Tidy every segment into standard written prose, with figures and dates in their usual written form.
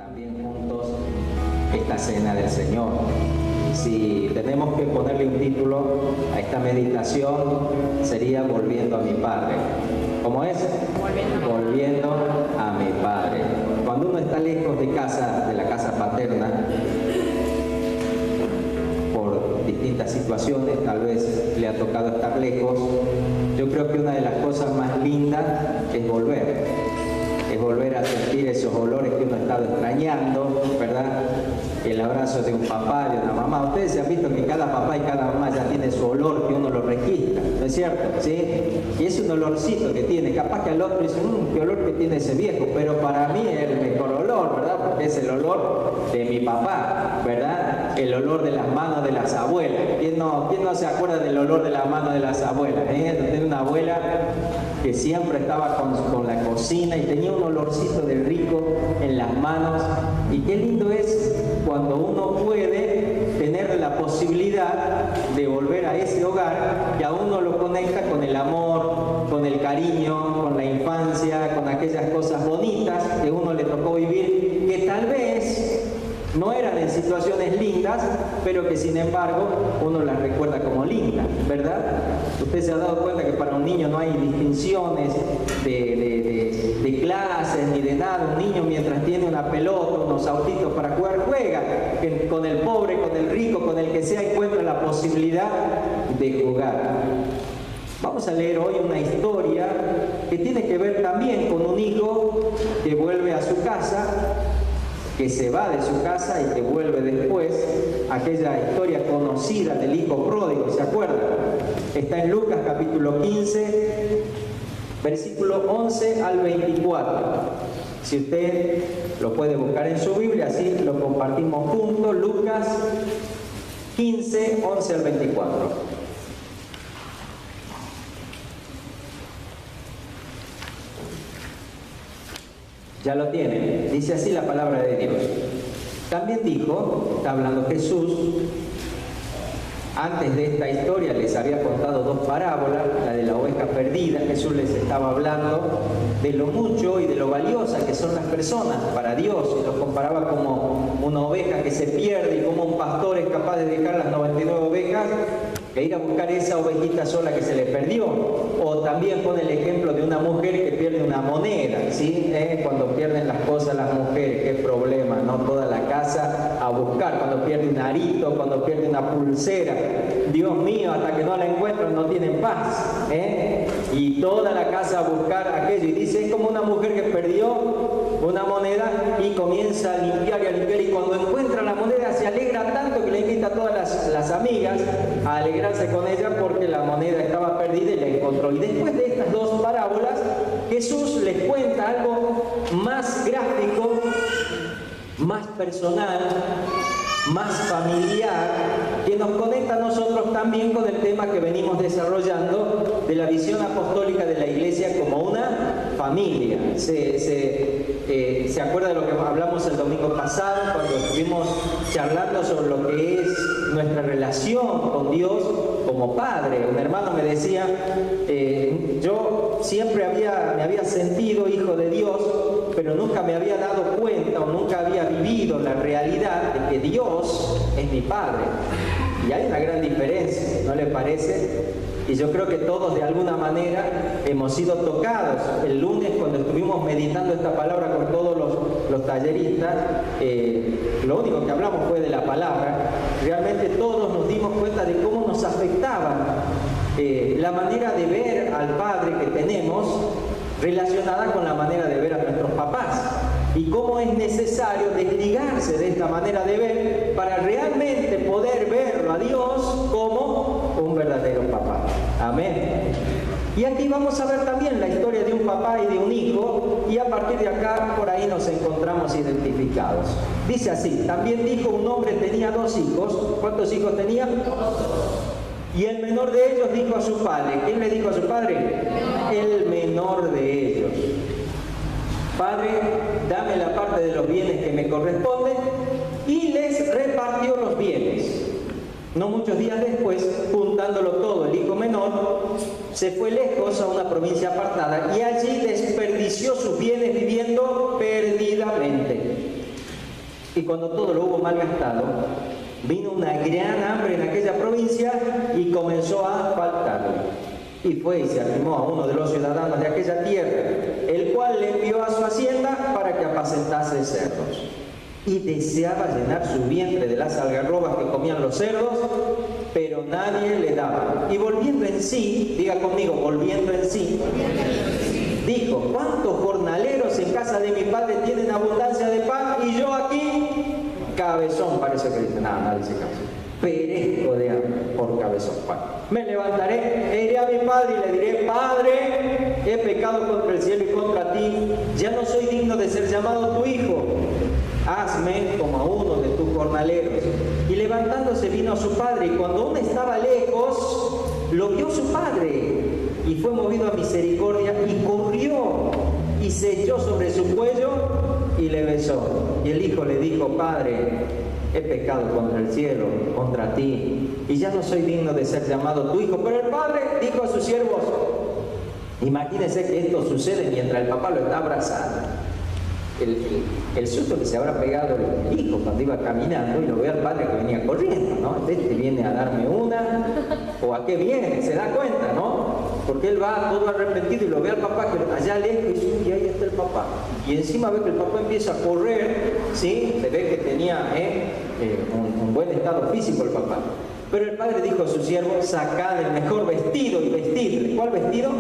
también juntos esta cena del Señor. Si tenemos que ponerle un título a esta meditación, sería Volviendo a mi Padre. ¿Cómo es? Volviendo a mi Padre. Cuando uno está lejos de casa, de la casa paterna, por distintas situaciones, tal vez le ha tocado estar lejos, yo creo que una de las cosas más lindas es volver a sentir esos olores que uno ha estado extrañando, ¿verdad? El abrazo de un papá, de una mamá. Ustedes se han visto que cada papá y cada mamá ya tiene su olor, que uno lo registra, ¿no es cierto? ¿Sí? Y es un olorcito que tiene. Capaz que al otro dice, qué olor que tiene ese viejo, pero para mí es el mejor olor, ¿verdad? Porque es el olor de mi papá, ¿verdad? El olor de las manos de las abuelas. ¿Quién no se acuerda del olor de las manos de las abuelas? Tengo una abuela que siempre estaba con la cocina y tenía un olorcito de rico en las manos. Y qué lindo es cuando uno puede tener la posibilidad de volver a ese hogar que a uno lo conecta con el amor, con el cariño, con la infancia, con aquellas cosas bonitas que uno le tocó vivir, que tal vez no eran en situaciones lindas, pero que sin embargo uno las recuerda como lindas, ¿verdad? Usted se ha dado cuenta que para un niño no hay distinciones de clases ni de nada. Un niño, mientras tiene una pelota, unos autitos para jugar, juega. Con el pobre, con el rico, con el que sea, encuentra la posibilidad de jugar. Vamos a leer hoy una historia que tiene que ver también con un hijo que vuelve a su casa, que se va de su casa y que vuelve después. Aquella historia conocida del hijo pródigo, ¿se acuerdan? Está en Lucas capítulo 15, versículo 11 al 24. Si usted lo puede buscar en su Biblia, así lo compartimos juntos. Lucas 15, 11 al 24. Ya lo tienen. Dice así la palabra de Dios. También dijo, está hablando Jesús, antes de esta historia les había contado dos parábolas, la de la oveja perdida. Jesús les estaba hablando de lo mucho y de lo valiosa que son las personas para Dios, y los comparaba como una oveja que se pierde y como un pastor es capaz de dejar las 99 ovejas que ir a buscar esa ovejita sola que se le perdió. O también pone el ejemplo de una mujer que pierde una moneda, ¿sí? Cuando pierden las cosas las mujeres, qué problema, ¿no? Toda la casa a buscar, cuando pierde un arito, cuando pierde una pulsera, Dios mío, hasta que no la encuentran no tienen paz, y toda la casa a buscar aquello. Y dice, es como una mujer que perdió una moneda y comienza a limpiar y a limpiar, y cuando encuentra la moneda se alegra tanto que le invita a todas las amigas a alegrarse con ella porque la moneda estaba perdida y la encontró. Y después de estas dos parábolas, Jesús les cuenta algo más gráfico, más personal, más familiar, que nos conecta a nosotros también con el tema que venimos desarrollando de la visión apostólica de la Iglesia como una familia. ¿Se acuerda de lo que hablamos el domingo pasado cuando estuvimos charlando sobre lo que es nuestra relación con Dios como Padre? Un hermano me decía, yo siempre me había sentido hijo de Dios, pero nunca me había dado cuenta o nunca había vivido la realidad de que Dios es mi Padre. Y hay una gran diferencia, ¿no le parece? Y yo creo que todos de alguna manera hemos sido tocados. El lunes, cuando estuvimos meditando esta palabra con todos los talleristas, lo único que hablamos fue de la palabra. Realmente todos nos dimos cuenta de cómo nos afectaba la manera de ver al Padre que tenemos relacionada con la manera de ver a nuestros papás, y cómo es necesario desligarse de esta manera de ver para realmente poder verlo a Dios como un verdadero papá. Amén. Y aquí vamos a ver también la historia de un papá y de un hijo, y a partir de acá por ahí nos encontramos identificados. Dice así, también dijo, un hombre tenía dos hijos. ¿Cuántos hijos tenía? Y el menor de ellos dijo a su padre. ¿Quién le dijo a su padre? El menor de ellos: Padre, dame la parte de los bienes que me corresponde. Y les repartió los bienes. No muchos días después, juntándolo todo, el hijo menor se fue lejos a una provincia apartada y allí desperdició sus bienes viviendo perdidamente. Y cuando todo lo hubo malgastado, vino una gran hambre en aquella provincia y comenzó a faltarle. Y fue y se arrimó a uno de los ciudadanos de aquella tierra, el cual le envió a su hacienda para que apacentase cerdos. Y deseaba llenar su vientre de las algarrobas que comían los cerdos, pero nadie le daba. Y volviendo en sí, diga conmigo, volviendo en sí, dijo: ¿cuántos jornaleros en casa de mi padre tienen abundancia de pan? Y yo aquí, cabezón, parece que dice, nada, nadie se caso. Perezco de hambre por cabezón. Bueno, me levantaré e iré a mi padre y le diré: Padre, he pecado contra el cielo y contra ti, ya no soy digno de ser llamado tu hijo. Hazme como a uno de tus jornaleros. Y levantándose vino a su padre, y cuando aún estaba lejos, lo vio su padre, y fue movido a misericordia, y corrió, y se echó sobre su cuello, y le besó. Y el hijo le dijo: Padre, he pecado contra el cielo, contra ti, y ya no soy digno de ser llamado tu hijo. Pero el padre dijo a sus siervos, imagínense que esto sucede mientras el papá lo está abrazando. El susto que se habrá pegado el hijo cuando iba caminando y lo ve al padre que venía corriendo, ¿no? Este viene a darme una, o a qué viene, se da cuenta, ¿no? Porque él va todo arrepentido y lo ve al papá que allá lejos y dice: y ahí está el papá. Y encima ve que el papá empieza a correr, ¿sí? Se ve que tenía un buen estado físico el papá. Pero el padre dijo a su siervo: sacad el mejor vestido y vestidle. ¿Cuál vestido?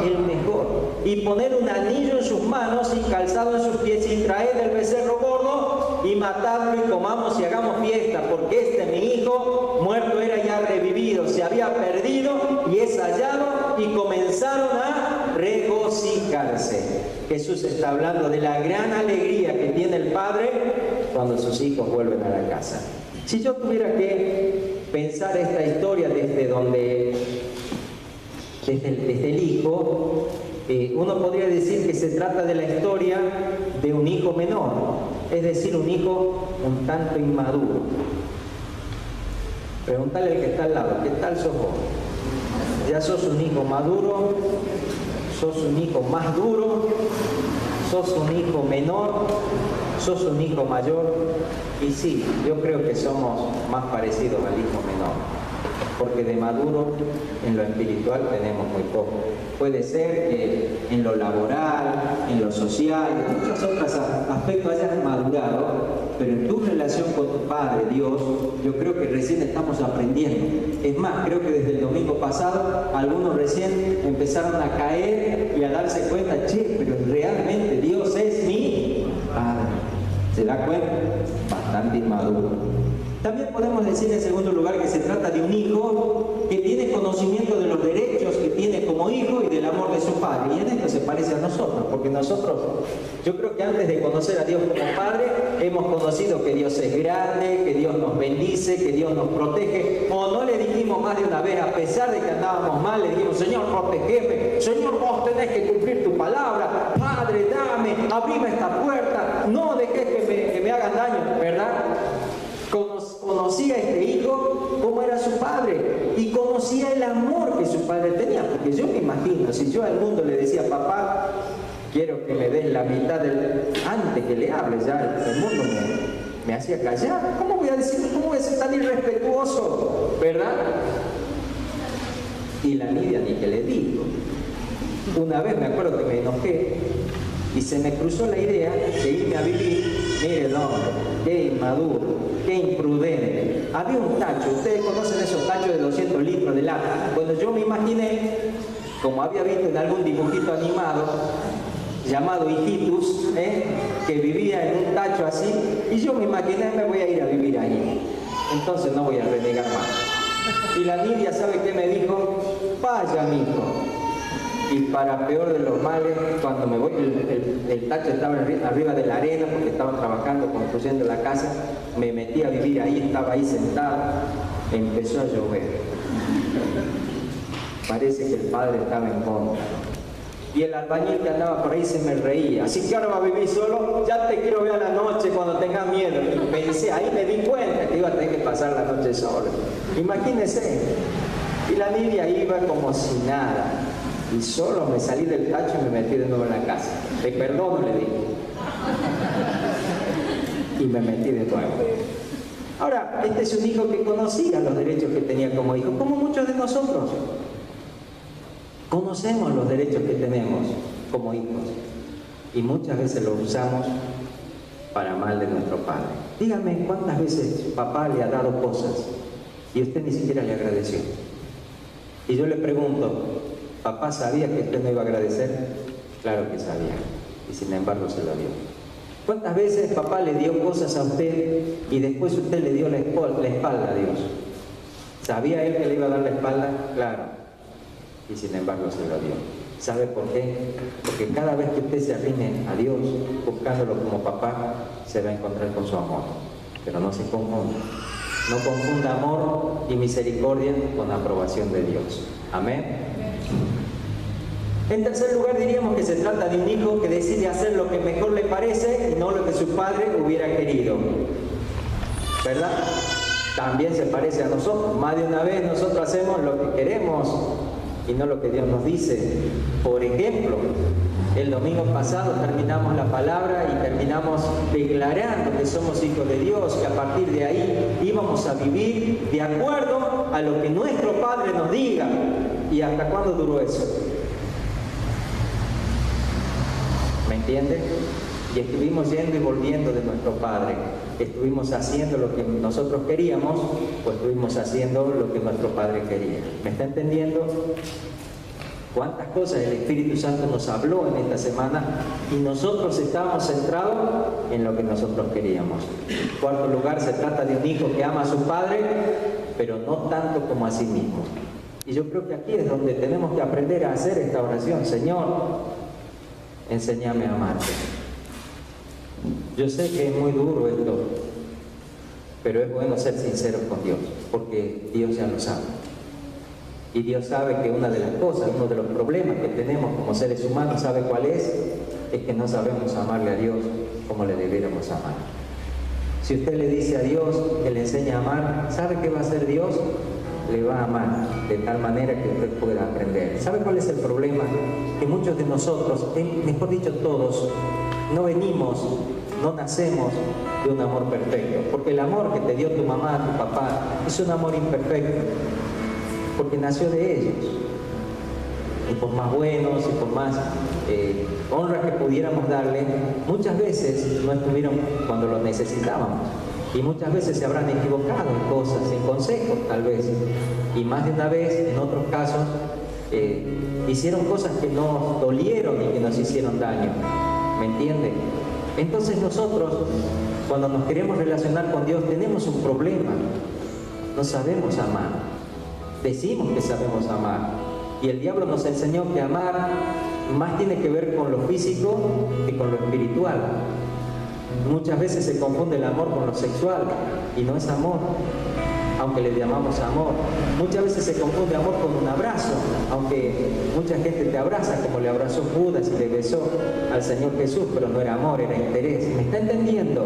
El mejor. Y poned un anillo en sus manos y calzado en sus pies, y traed el becerro gordo y matadlo, y comamos y hagamos fiesta, porque este mi hijo muerto era y ha revivido, se había perdido y es hallado. Y comenzaron a regocijarse. Jesús está hablando de la gran alegría que tiene el padre cuando sus hijos vuelven a la casa. Si yo tuviera que pensar esta historia desde el hijo, uno podría decir que se trata de la historia de un hijo menor, es decir, un hijo un tanto inmaduro. Pregúntale al que está al lado: ¿qué tal sos vos? ¿Ya sos un hijo maduro? ¿Sos un hijo más duro? ¿Sos un hijo menor? ¿Sos un hijo mayor? Y sí, yo creo que somos más parecidos al hijo menor, porque de maduro en lo espiritual tenemos muy poco. Puede ser en lo laboral, en lo social, en muchos otros aspectos hayas madurado, pero en tu relación con tu Padre, Dios, yo creo que recién estamos aprendiendo. Es más, creo que desde el domingo pasado algunos recién empezaron a caer y a darse cuenta: che, pero realmente Dios es mi Padre. ¿Se da cuenta? Bastante inmaduro. También podemos decir en segundo lugar que se trata de un hijo que tiene conocimiento de los derechos que tiene como hijo y del amor de su padre. Y en esto se parece a nosotros, porque nosotros, yo creo que antes de conocer a Dios como Padre, hemos conocido que Dios es grande, que Dios nos bendice, que Dios nos protege. O no le dijimos más de una vez, a pesar de que andábamos mal, le dijimos: Señor, protegeme, Señor, vos tenés que cumplir tu palabra, Padre, dame, abrime esta puerta, no dejes que me hagan daño, ¿verdad? Conocía a este hijo como era su padre, y conocía el amor que su padre tenía, porque yo me imagino, si yo al mundo le decía: papá, quiero que me des la mitad antes que le hable, ya el mundo me hacía callar. ¿Cómo voy a decir? ¿Cómo voy a ser tan irrespetuoso? ¿Verdad? Y la Nidia ni que le digo. Una vez me acuerdo que me enojé y se me cruzó la idea de irme a vivir. Mire, no, qué inmaduro, qué imprudente. Había un tacho, ustedes conocen esos tachos de 200 litros de lata. Bueno, yo me imaginé, como había visto en algún dibujito animado llamado Hijitus, que vivía en un tacho así, y yo me imaginé: me voy a ir a vivir ahí, entonces no voy a renegar más. Y la Nidia, ¿sabe qué me dijo? Vaya, mijo. Y para peor de los males, cuando me voy, el tacho estaba arriba de la arena, porque estaban trabajando, construyendo la casa. Me metí a vivir ahí, estaba ahí sentado, empezó a llover. Parece que el padre estaba en contra. Y el albañil que andaba por ahí se me reía: así que ahora va a vivir solo, ya te quiero ver a la noche cuando tengas miedo. Y pensé, ahí me di cuenta que iba a tener que pasar la noche solo. Imagínense. Y la Nidia iba como si nada. Y solo me salí del tacho y me metí de nuevo en la casa. Te perdono, le dije. y me metí de nuevo. Ahora, este es un hijo que conocía los derechos que tenía como hijo, como muchos de nosotros. Conocemos los derechos que tenemos como hijos y muchas veces los usamos para mal de nuestro padre. Dígame cuántas veces papá le ha dado cosas y usted ni siquiera le agradeció. Y yo le pregunto, ¿papá sabía que usted no iba a agradecer? Claro que sabía, y sin embargo se lo dio. ¿Cuántas veces papá le dio cosas a usted y después usted le dio la espalda a Dios? ¿Sabía él que le iba a dar la espalda? Claro, y sin embargo se lo dio. ¿Sabe por qué? Porque cada vez que usted se arrime a Dios buscándolo como papá, se va a encontrar con su amor. Pero no se confunda. No confunda amor y misericordia con aprobación de Dios. Amén. En tercer lugar, diríamos que se trata de un hijo que decide hacer lo que mejor le parece y no lo que su padre hubiera querido. ¿Verdad? También se parece a nosotros. Más de una vez nosotros hacemos lo que queremos y no lo que Dios nos dice. Por ejemplo, el domingo pasado terminamos la palabra y terminamos declarando que somos hijos de Dios, que a partir de ahí íbamos a vivir de acuerdo a lo que nuestro Padre nos diga. ¿Y hasta cuándo duró eso? ¿Me entienden? Y estuvimos yendo y volviendo de nuestro Padre. Estuvimos haciendo lo que nosotros queríamos, o estuvimos haciendo lo que nuestro Padre quería. ¿Me está entendiendo? ¿Cuántas cosas el Espíritu Santo nos habló en esta semana y nosotros estábamos centrados en lo que nosotros queríamos? En cuarto lugar, se trata de un hijo que ama a su padre, pero no tanto como a sí mismo. Y yo creo que aquí es donde tenemos que aprender a hacer esta oración. Señor, enséñame a amarte. Yo sé que es muy duro esto, pero es bueno ser sinceros con Dios, porque Dios ya lo sabe. Y Dios sabe que una de las cosas, uno de los problemas que tenemos como seres humanos, ¿sabe cuál es? Es que no sabemos amarle a Dios como le debiéramos amar. Si usted le dice a Dios que le enseña a amar, ¿sabe qué va a hacer Dios? Le va a amar de tal manera que usted pueda aprender. ¿Sabe cuál es el problema? Que muchos de nosotros, mejor dicho todos, no nacemos de un amor perfecto. Porque el amor que te dio tu mamá, tu papá, es un amor imperfecto. Porque nació de ellos. Y por más buenos y por más honra que pudiéramos darle, muchas veces no estuvieron cuando lo necesitábamos. Y muchas veces se habrán equivocado en cosas, en consejos tal vez. Y más de una vez, en otros casos, hicieron cosas que nos dolieron y que nos hicieron daño. ¿Me entienden? Entonces nosotros, cuando nos queremos relacionar con Dios, tenemos un problema. No sabemos amar. Decimos que sabemos amar. Y el diablo nos enseñó que amar más tiene que ver con lo físico que con lo espiritual. Muchas veces se confunde el amor con lo sexual y no es amor, aunque le llamamos amor. Muchas veces se confunde amor con un abrazo, aunque mucha gente te abraza como le abrazó Judas y le besó al Señor Jesús, pero no era amor, era interés. ¿Me está entendiendo?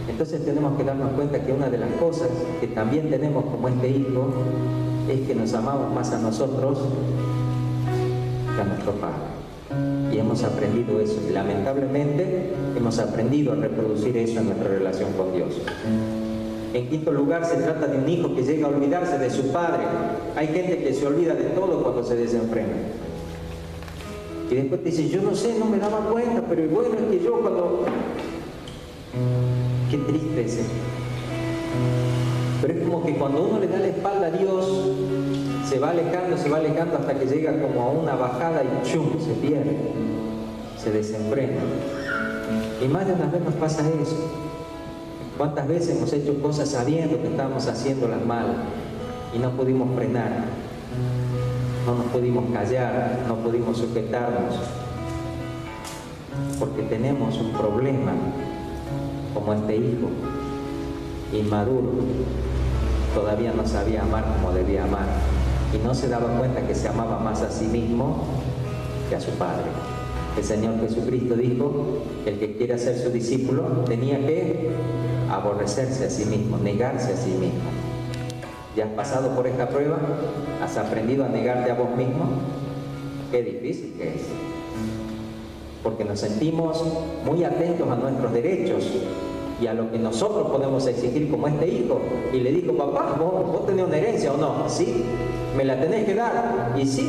Entonces tenemos que darnos cuenta que una de las cosas que también tenemos como este hijo es que nos amamos más a nosotros que a nuestro Padre. Y hemos aprendido eso, y lamentablemente hemos aprendido a reproducir eso en nuestra relación con Dios. En quinto lugar, se trata de un hijo que llega a olvidarse de su padre. Hay gente que se olvida de todo cuando se desenfrena. Y después te dice, yo no sé, no me daba cuenta, pero bueno, es que yo cuando... Qué triste ese. Pero es como que cuando uno le da la espalda a Dios, se va alejando hasta que llega como a una bajada y ¡chum! Se pierde, se desenfrena. Y más de una vez nos pasa eso. ¿Cuántas veces hemos hecho cosas sabiendo que estábamos haciéndolas mal y no pudimos frenar? No nos pudimos callar, no pudimos sujetarnos, porque tenemos un problema como este hijo, inmaduro, todavía no sabía amar como debía amar y no se daba cuenta que se amaba más a sí mismo que a su Padre. El Señor Jesucristo dijo que el que quiera ser su discípulo tenía que aborrecerse a sí mismo, negarse a sí mismo. ¿Ya has pasado por esta prueba? ¿Has aprendido a negarte a vos mismo? Qué difícil que es. Porque nos sentimos muy atentos a nuestros derechos y a lo que nosotros podemos exigir como este hijo. Y le dijo, papá, ¿vos tenés una herencia o no? Sí, me la tenés que dar. Y sí,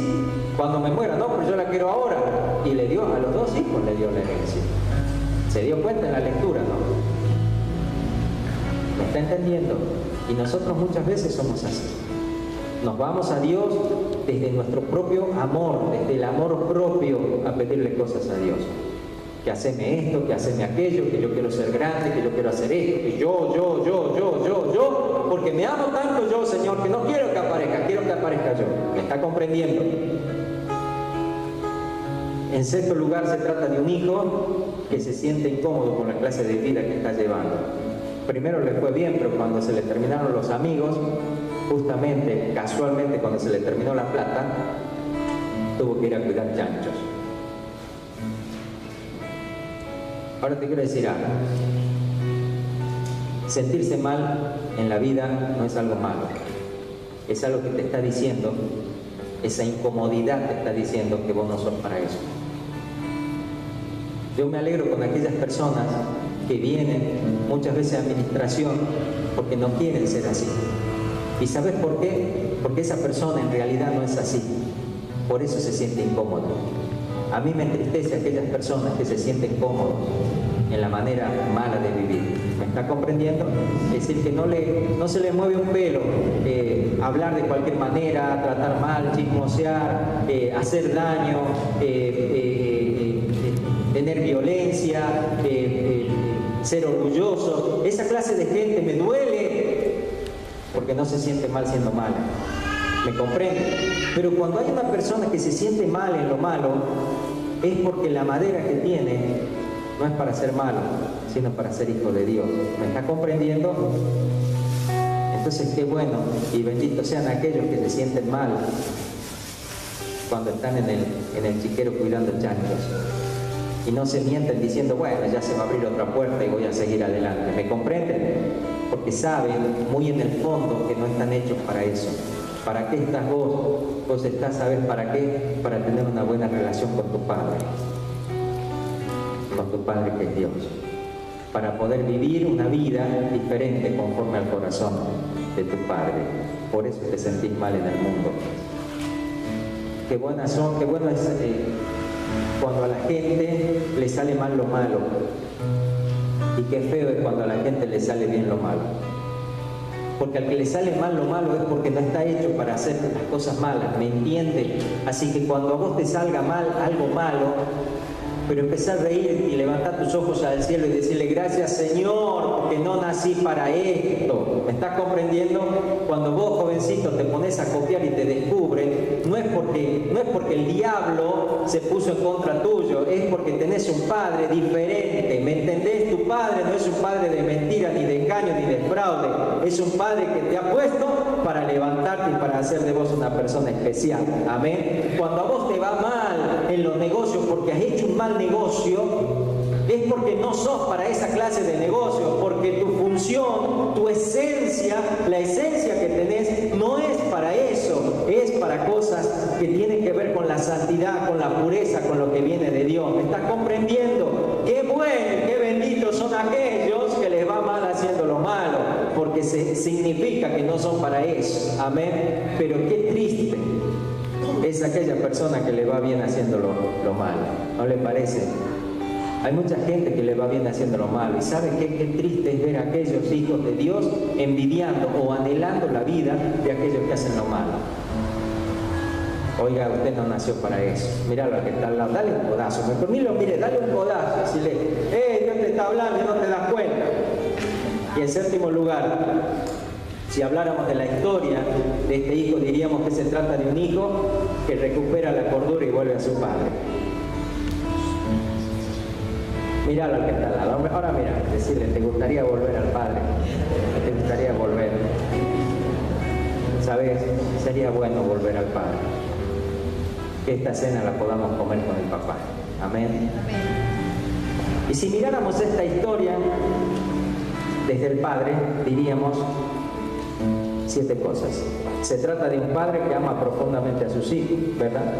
cuando me muera, no, pero yo la quiero ahora. Y le dio a los dos hijos, le dio la herencia. Se dio cuenta en la lectura, ¿no? ¿Me está entendiendo? Y nosotros muchas veces somos así. Nos vamos a Dios desde nuestro propio amor, desde el amor propio, a pedirle cosas a Dios. Que haceme esto, que haceme aquello, que yo quiero ser grande, que yo quiero hacer esto, que yo, porque me amo tanto yo, Señor, que no quiero que aparezca, quiero que aparezca yo. ¿Me está comprendiendo? En sexto lugar, se trata de un hijo que se siente incómodo con la clase de vida que está llevando. Primero le fue bien, pero cuando se le terminaron los amigos, justamente, casualmente, cuando se le terminó la plata, tuvo que ir a cuidar chanchos. Ahora te quiero decir algo. Sentirse mal en la vida no es algo malo. Es algo que te está diciendo, esa incomodidad te está diciendo que vos no sos para eso. Yo me alegro con aquellas personas que vienen muchas veces a administración porque no quieren ser así. ¿Y sabes por qué? Porque esa persona en realidad no es así. Por eso se siente incómodo. A mí me entristece aquellas personas que se sienten cómodos en la manera mala de vivir. ¿Me está comprendiendo? Es decir, que no se le mueve un pelo hablar de cualquier manera, tratar mal, chismosear, hacer daño, tener violencia, ser orgulloso. Esa clase de gente me duele porque no se siente mal siendo mala. ¿Me comprende? Pero cuando hay una persona que se siente mal en lo malo, es porque la madera que tiene no es para ser malo, sino para ser hijo de Dios. ¿Me está comprendiendo? Entonces, qué bueno y benditos sean aquellos que se sienten mal cuando están en el chiquero cuidando chanchos. Y no se mienten diciendo, bueno, ya se va a abrir otra puerta y voy a seguir adelante. ¿Me comprenden? Porque saben muy en el fondo que no están hechos para eso. ¿Para qué estás vos? Vos estás, ¿sabes para qué? Para tener una buena relación con tu Padre. Con tu Padre que es Dios. Para poder vivir una vida diferente conforme al corazón de tu Padre. Por eso te sentís mal en el mundo. Qué bueno es cuando a la gente le sale mal lo malo. Y qué feo es cuando a la gente le sale bien lo malo. Porque al que le sale mal lo malo es porque no está hecho para hacer las cosas malas, ¿me entiende? Así que cuando a vos te salga mal algo malo, pero empezar a reír y levantar tus ojos al cielo y decirle, gracias Señor, porque no nací para esto. ¿Me estás comprendiendo? Cuando vos, jovencito, te pones a copiar y te descubren, no es porque el diablo se puso en contra tuyo, es porque tenés un padre diferente. ¿Me entendés? Tu padre no es un padre de mentira, ni de engaño, ni de fraude. Es un padre que te ha puesto para levantarte y para hacer de vos una persona especial. Amén. Cuando a vos te va mal en los negocios porque has hecho un mal negocio, es porque no sos para esa clase de negocio, porque tu función, tu esencia, la esencia que tenés no es para eso, es para cosas que tienen que ver con la santidad, con la pureza, con lo que viene de Dios. ¿Me estás comprendiendo? Qué bueno, qué benditos son aquellos que les va mal haciendo lo malo, porque significa que no son para eso. Amén. Pero qué triste es aquella persona que le va bien haciendo lo malo. ¿No le parece? Hay mucha gente que le va bien haciendo lo malo. ¿Y sabe qué triste es ver a aquellos hijos de Dios envidiando o anhelando la vida de aquellos que hacen lo malo? Oiga, usted no nació para eso. Míralo al que está al lado, dale un codazo. Mire, dale un codazo. Decirle, Dios te está hablando y no te das cuenta. Y en séptimo lugar, si habláramos de la historia de este hijo, diríamos que se trata de un hijo que recupera la cordura y vuelve a su padre. Míralo al que está al lado. Ahora mira, decirle, ¿te gustaría volver al Padre? ¿Te gustaría volver? ¿Sabes? Sería bueno volver al Padre. Que esta cena la podamos comer con el papá. Amén. Y si miráramos esta historia desde el Padre, diríamos 7 cosas. Se trata de un padre que ama profundamente a sus hijos, ¿verdad?